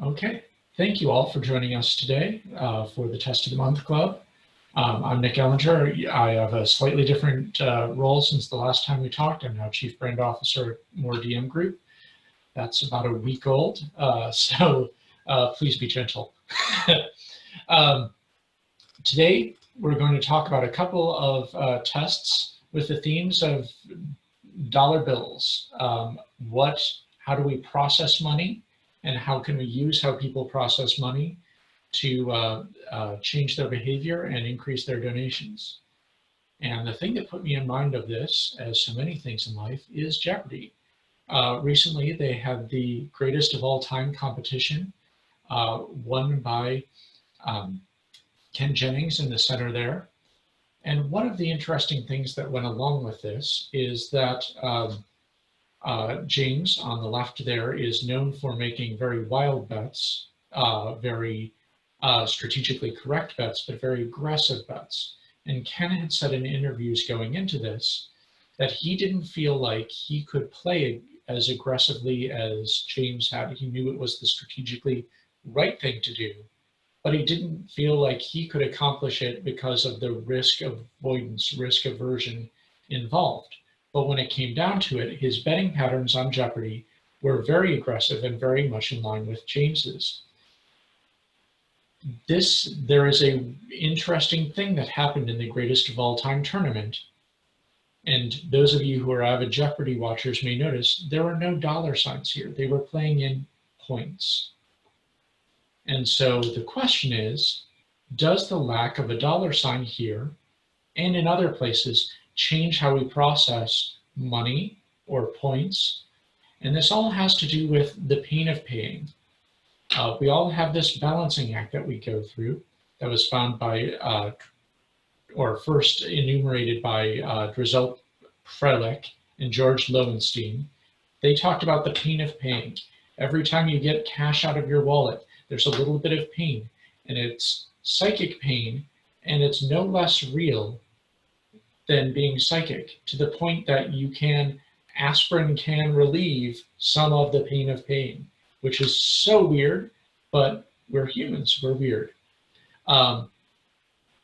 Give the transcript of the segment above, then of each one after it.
Okay, thank you all for joining us today for the Test of the Month Club. I'm Nick Ellinger. I have a slightly different role since the last time we talked. I'm now Chief Brand Officer at More DM Group. That's about a week old, so please be gentle. Today, we're going to talk about a couple of tests with the themes of dollar bills. How do we process money, and how can we use how people process money to change their behavior and increase their donations? And the thing that put me in mind of this, as so many things in life, is Jeopardy. Recently, they had the greatest of all time competition, won by Ken Jennings in the center there. And one of the interesting things that went along with this is that James on the left there is known for making very wild bets, very strategically correct bets, but very aggressive bets. And Ken had said in interviews going into this that he didn't feel like he could play as aggressively as James had. He knew it was the strategically right thing to do, but he didn't feel like he could accomplish it because of the risk avoidance, risk aversion involved. But when it came down to it, his betting patterns on Jeopardy were very aggressive and very much in line with James's. There is a interesting thing that happened in the greatest of all time tournament. And those of you who are avid Jeopardy watchers may notice there are no dollar signs here. They were playing in points. And so the question is, does the lack of a dollar sign here and in other places change how we process money or points? And this all has to do with the pain of paying. We all have this balancing act that we go through that was found by, or first enumerated by Drizel Freilich and George Lowenstein. They talked about the pain of paying. Every time you get cash out of your wallet, there's a little bit of pain, and it's psychic pain, and it's no less real than being psychic, to the point that aspirin can relieve some of the pain of paying, which is so weird, but we're humans, we're weird.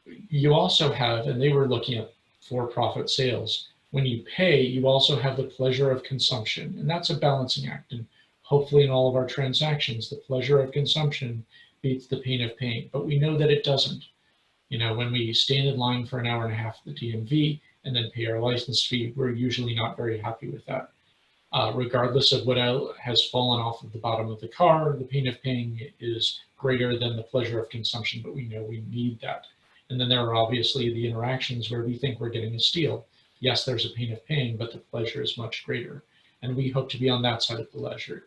You also have, and they were looking at for-profit sales, when you pay, you also have the pleasure of consumption, and that's a balancing act. And hopefully in all of our transactions, the pleasure of consumption beats the pain of paying, but we know that it doesn't. You know, when we stand in line for an hour and a half at the DMV and then pay our license fee, we're usually not very happy with that. Regardless of what has fallen off of the bottom of the car, the pain of paying is greater than the pleasure of consumption, but we know we need that. And then there are obviously the interactions where we think we're getting a steal. Yes, there's a pain of paying, but the pleasure is much greater. And we hope to be on that side of the ledger,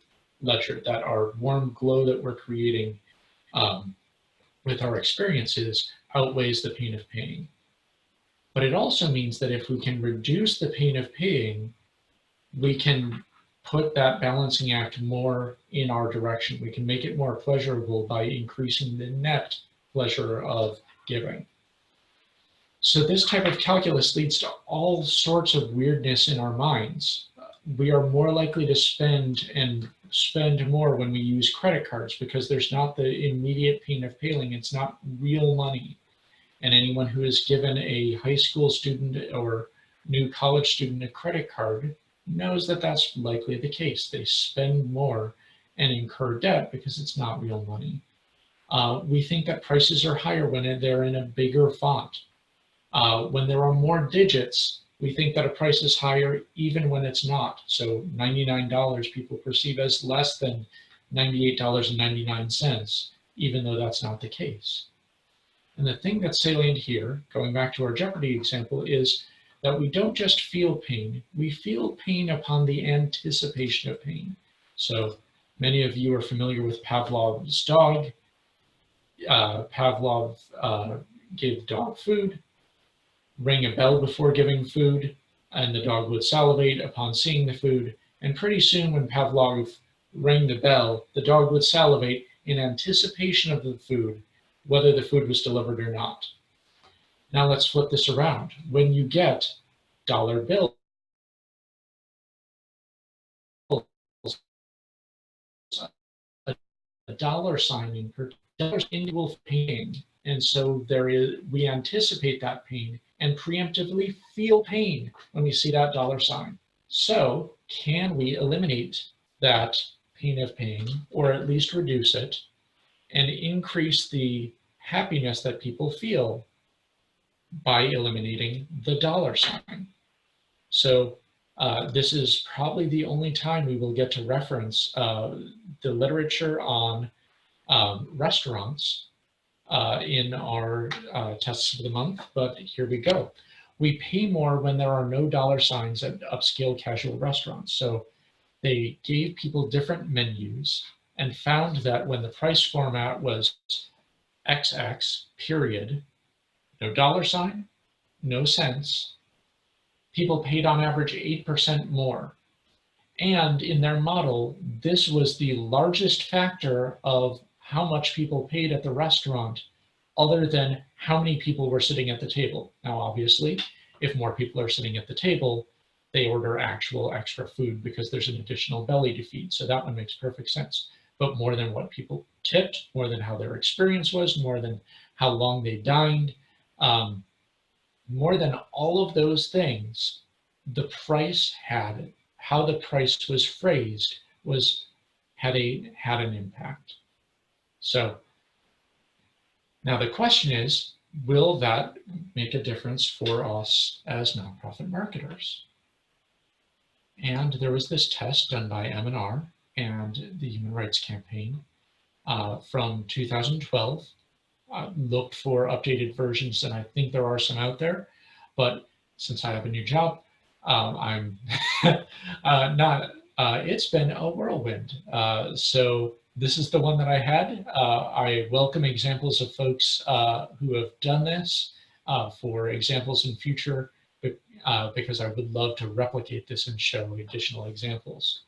that our warm glow that we're creating with our experiences outweighs the pain of paying. But it also means that if we can reduce the pain of paying, we can put that balancing act more in our direction. We can make it more pleasurable by increasing the net pleasure of giving. So this type of calculus leads to all sorts of weirdness in our minds. We are more likely to spend more when we use credit cards because there's not the immediate pain of paying. It's not real money. And anyone who has given a high school student or new college student a credit card knows that that's likely the case. They spend more and incur debt because it's not real money. We think that prices are higher when they're in a bigger font. When there are more digits, we think that a price is higher even when it's not. So $99 people perceive as less than $98.99, even though that's not the case. And the thing that's salient here, going back to our Jeopardy example, is that we don't just feel pain, we feel pain upon the anticipation of pain. So many of you are familiar with Pavlov's dog. Pavlov gave the dog food, rang a bell before giving food, and the dog would salivate upon seeing the food. And pretty soon when Pavlov rang the bell, the dog would salivate in anticipation of the food, whether the food was delivered or not. Now let's flip this around. When you get dollar bills, dollar sign in particular individual pain. And so we anticipate that pain and preemptively feel pain when we see that dollar sign. So can we eliminate that pain of pain, or at least reduce it, and increase the happiness that people feel by eliminating the dollar sign? So this is probably the only time we will get to reference the literature on restaurants in our tests of the month, but here we go. We pay more when there are no dollar signs at upscale casual restaurants. So they gave people different menus and found that when the price format was XX, period, no dollar sign, no cents, people paid on average 8% more. And in their model, this was the largest factor of how much people paid at the restaurant, other than how many people were sitting at the table. Now, obviously, if more people are sitting at the table, they order actual extra food because there's an additional belly to feed. So that one makes perfect sense. But more than what people tipped, more than how their experience was, more than how long they dined, more than all of those things, the price had, how the price was phrased had an impact. So now the question is, will that make a difference for us as nonprofit marketers? And there was this test done by M&R and the Human Rights Campaign from 2012. Looked for updated versions, and I think there are some out there, but since I have a new job, I'm not, it's been a whirlwind. So this is the one that I had. I welcome examples of folks who have done this for examples in future, because I would love to replicate this and show additional examples.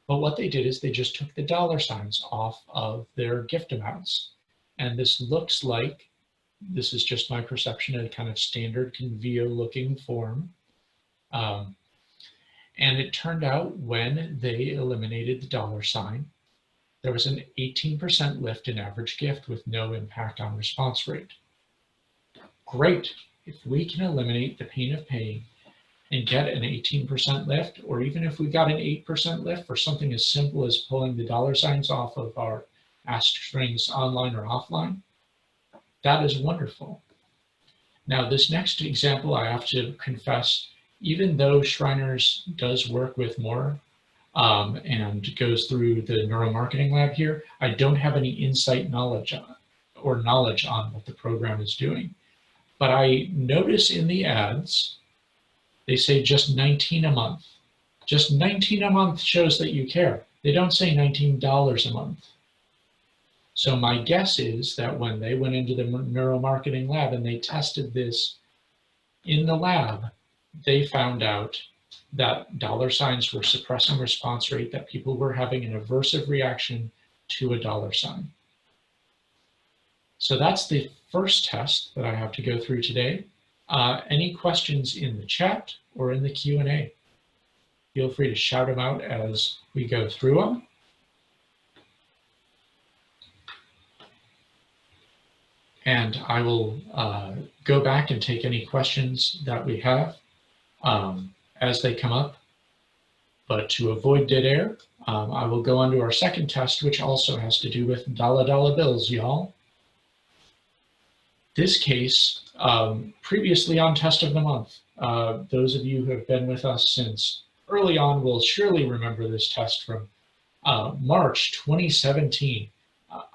But what they did is they just took the dollar signs off of their gift amounts. And this looks like, this is just my perception, a kind of standard Convio looking form. And it turned out when they eliminated the dollar sign, there was an 18% lift in average gift with no impact on response rate. Great. If we can eliminate the pain of paying and get an 18% lift, or even if we got an 8% lift for something as simple as pulling the dollar signs off of our Ask Strings online or offline, that is wonderful. Now, this next example, I have to confess, even though Shriners does work with more and goes through the neuromarketing lab here, I don't have any insight knowledge on what the program is doing. But I notice in the ads, they say just 19 a month. Just 19 a month shows that you care. They don't say $19 a month. So my guess is that when they went into the neuromarketing lab and they tested this in the lab, they found out that dollar signs were suppressing response rate, that people were having an aversive reaction to a dollar sign. So that's the first test that I have to go through today. Any questions in the chat or in the Q&A? Feel free to shout them out as we go through them. And I will go back and take any questions that we have as they come up. But to avoid dead air, I will go on to our second test, which also has to do with dollar bills, y'all. This case, previously on Test of the Month, those of you who have been with us since early on will surely remember this test from March 2017.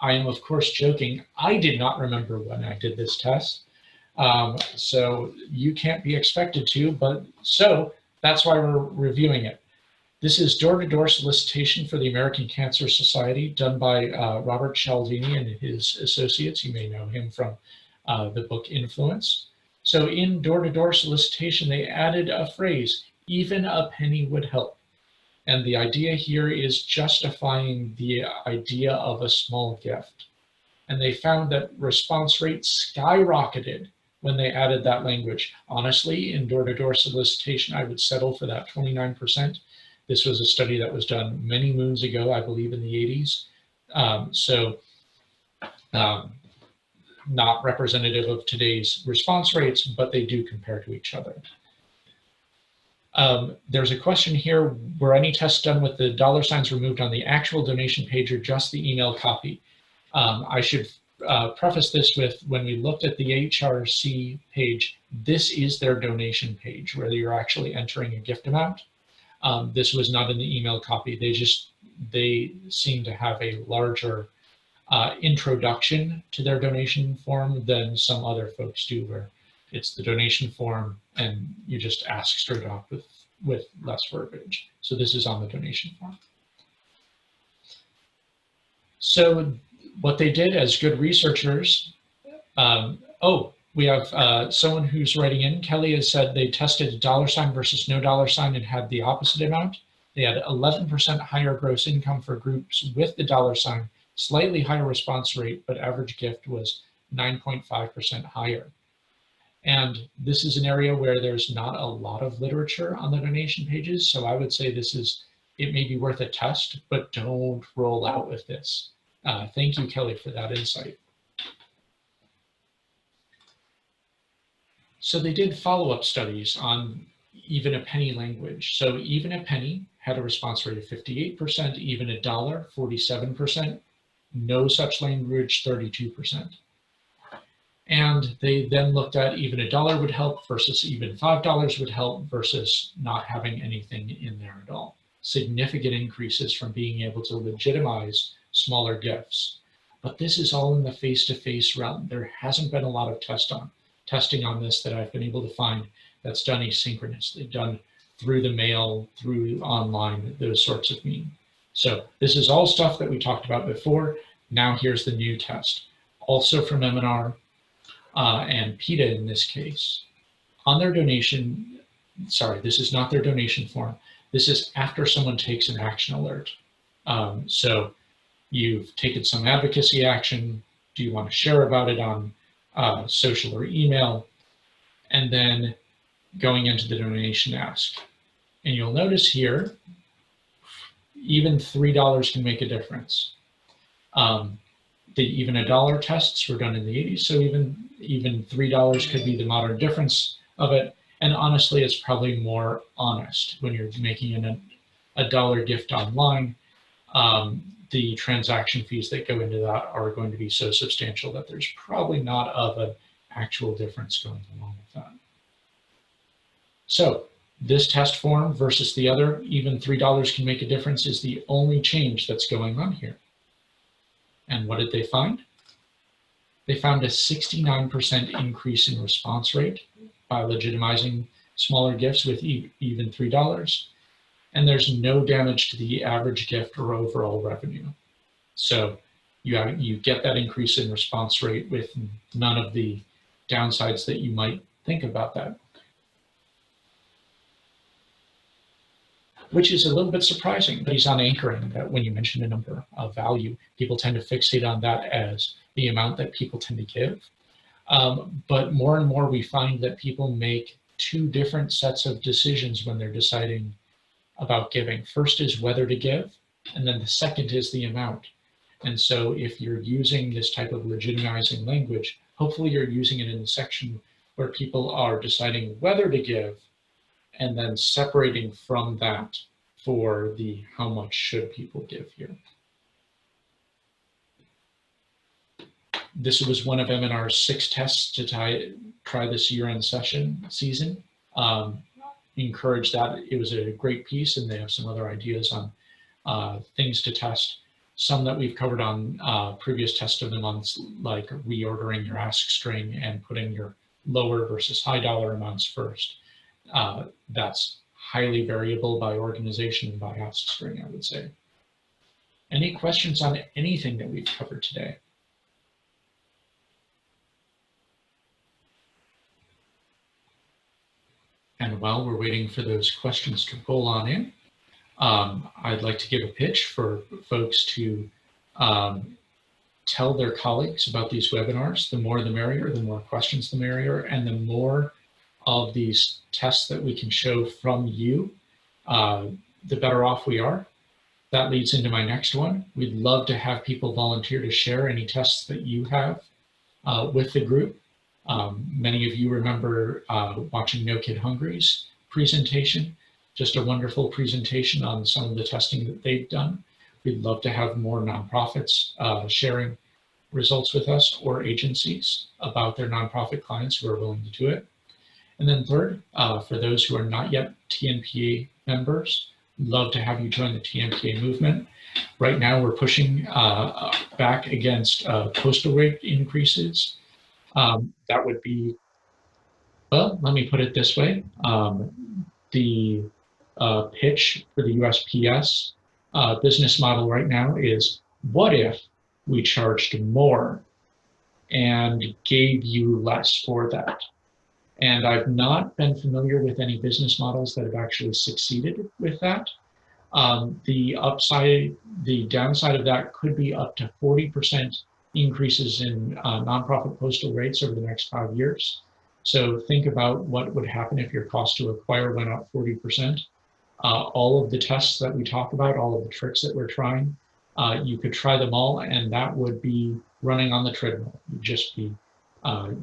I am, of course, joking. I did not remember when I did this test, so you can't be expected to, but so that's why we're reviewing it. This is door-to-door solicitation for the American Cancer Society, done by Robert Cialdini and his associates. You may know him from the book Influence. So in door-to-door solicitation, they added a phrase, even a penny would help. And the idea here is justifying the idea of a small gift. And they found that response rates skyrocketed when they added that language. Honestly, in door-to-door solicitation, I would settle for that 29%. This was a study that was done many moons ago, I believe in the 80s. So not representative of today's response rates, but they do compare to each other. There's a question here, were any tests done with the dollar signs removed on the actual donation page or just the email copy? I should preface this with, when we looked at the HRC page, this is their donation page where you're actually entering a gift amount. This was not in the email copy. They seem to have a larger introduction to their donation form than some other folks do, where it's the donation form and you just ask straight off with less verbiage. So this is on the donation form. So what they did as good researchers, we have someone who's writing in. Kelly has said they tested a dollar sign versus no dollar sign and had the opposite amount. They had 11% higher gross income for groups with the dollar sign, slightly higher response rate, but average gift was 9.5% higher. And this is an area where there's not a lot of literature on the donation pages. So I would say it may be worth a test, but don't roll out with this. Thank you, Kelly, for that insight. So they did follow-up studies on even a penny language. So even a penny had a response rate of 58%, even a dollar, 47%, no such language, 32%. And they then looked at even a dollar would help versus even $5 would help versus not having anything in there at all. Significant increases from being able to legitimize smaller gifts. But this is all in the face-to-face realm. There hasn't been a lot of testing on this that I've been able to find that's done asynchronously, done through the mail, through online, those sorts of means. So this is all stuff that we talked about before. Now here's the new test, also from M&R and PETA in this case. On their donation, sorry, this is not their donation form. This is after someone takes an action alert. So you've taken some advocacy action. Do you want to share about it on social or email? And then going into the donation ask. And you'll notice here, even $3 can make a difference. Even a dollar tests were done in the 80s, so even $3 could be the modern difference of it. And honestly, it's probably more honest when you're making a dollar gift online. The transaction fees that go into that are going to be so substantial that there's probably not of an actual difference going along with that. So this test form versus the other, even $3 can make a difference, is the only change that's going on here. And what did they find? They found a 69% increase in response rate by legitimizing smaller gifts with even $3. And there's no damage to the average gift or overall revenue. So you get that increase in response rate with none of the downsides that you might think about that. Which is a little bit surprising, but he's on anchoring that when you mention a number of value, people tend to fixate on that as the amount that people tend to give. But more and more we find that people make two different sets of decisions when they're deciding about giving. First is whether to give, and then the second is the amount. And so if you're using this type of legitimizing language, hopefully you're using it in the section where people are deciding whether to give, and then separating from that for the how much should people give here. This was one of M&R's 6 tests to try this year-end season. Encourage that. It was a great piece, and they have some other ideas on things to test. Some that we've covered on previous test of the months, like reordering your ask string and putting your lower versus high dollar amounts first. That's highly variable by organization and by ask string, I would say. Any questions on anything that we've covered today? And while we're waiting for those questions to roll on in, I'd like to give a pitch for folks to tell their colleagues about these webinars. The more the merrier, the more questions the merrier, and the more of these tests that we can show from you, the better off we are. That leads into my next one. We'd love to have people volunteer to share any tests that you have with the group. Many of you remember watching No Kid Hungry's presentation, just a wonderful presentation on some of the testing that they've done. We'd love to have more nonprofits sharing results with us, or agencies about their nonprofit clients who are willing to do it. And then third, for those who are not yet TNPA members, love to have you join the TNPA movement. Right now we're pushing back against postal rate increases. That would be, well, let me put it this way. The pitch for the USPS business model right now is, what if we charged more and gave you less for that? And I've not been familiar with any business models that have actually succeeded with that. The downside of that could be up to 40% increases in nonprofit postal rates over the next 5 years. So think about what would happen if your cost to acquire went up 40%. All of the tests that we talk about, all of the tricks that we're trying, you could try them all, and that would be running on the treadmill. You'd just be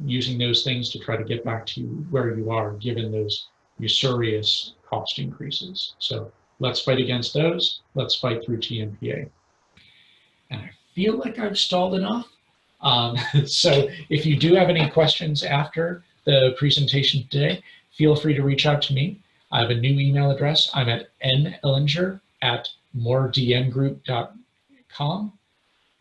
using those things to try to get back to where you are, given those usurious cost increases. So let's fight against those. Let's fight through TNPA. And I feel like I've stalled enough. So if you do have any questions after the presentation today, feel free to reach out to me. I have a new email address. I'm at nellinger@moredmgroup.com.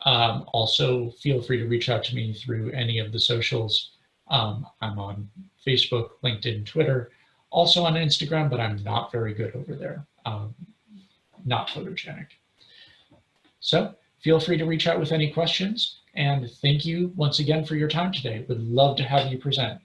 Also, feel free to reach out to me through any of the socials. I'm on Facebook, LinkedIn, Twitter, also on Instagram, but I'm not very good over there. Not photogenic. So feel free to reach out with any questions, and thank you once again for your time today. Would love to have you present.